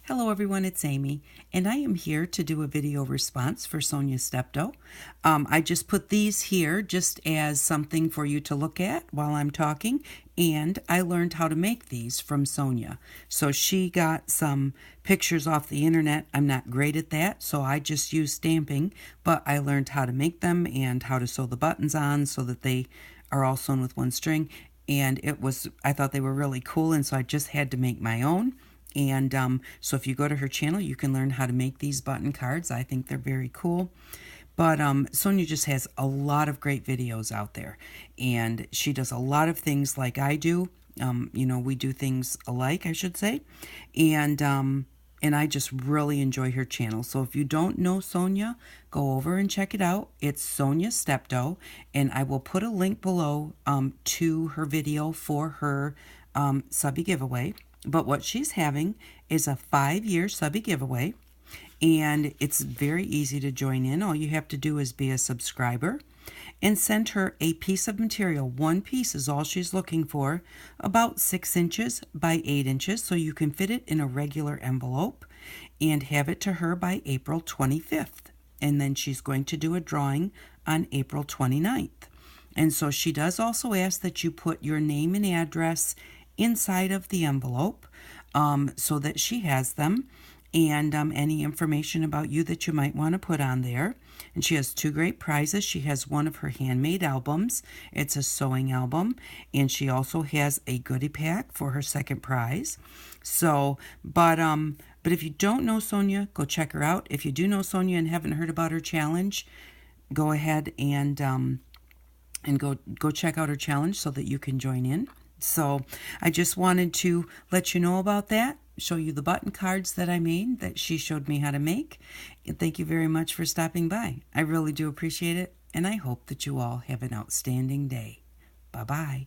Hello everyone, it's Amy, and I am here to do a video response for Sonya Stepto. I just put these here just as something for you to look at while I'm talking, and I learned how to make these from Sonya. So she got some pictures off the internet. I'm not great at that, so I just use stamping, but I learned how to make them and how to sew the buttons on so that they are all sewn with one string, and I thought they were really cool, and so I just had to make my own. And so if you go to her channel, you can learn how to make these button cards. I think they're very cool. But Sonya just has a lot of great videos out there. And she does a lot of things like I do. We do things alike, I should say. And I just really enjoy her channel. So if you don't know Sonya, go over and check it out. It's Sonya Stepto. And I will put a link below to her video for her subbie giveaway. But what she's having is a 5-year subbie giveaway, and it's very easy to join in. All you have to do is be a subscriber and send her a piece of material. One piece is all she's looking for, about 6 inches by 8 inches, so you can fit it in a regular envelope and have it to her by April 25th. And then she's going to do a drawing on April 29th. And so she does also ask that you put your name and address inside of the envelope so that she has them, and any information about you that you might want to put on there. And she has 2 great prizes. She has one of her handmade albums. It's a sewing album, and she also has a goodie pack for her second prize. So, but if you don't know Sonya, go check her out. If you do know Sonya and haven't heard about her challenge, go ahead and go check out her challenge so that you can join in. So I just wanted to let you know about that, show you the button cards that I made that she showed me how to make. And thank you very much for stopping by. I really do appreciate it, and I hope that you all have an outstanding day. Bye-bye.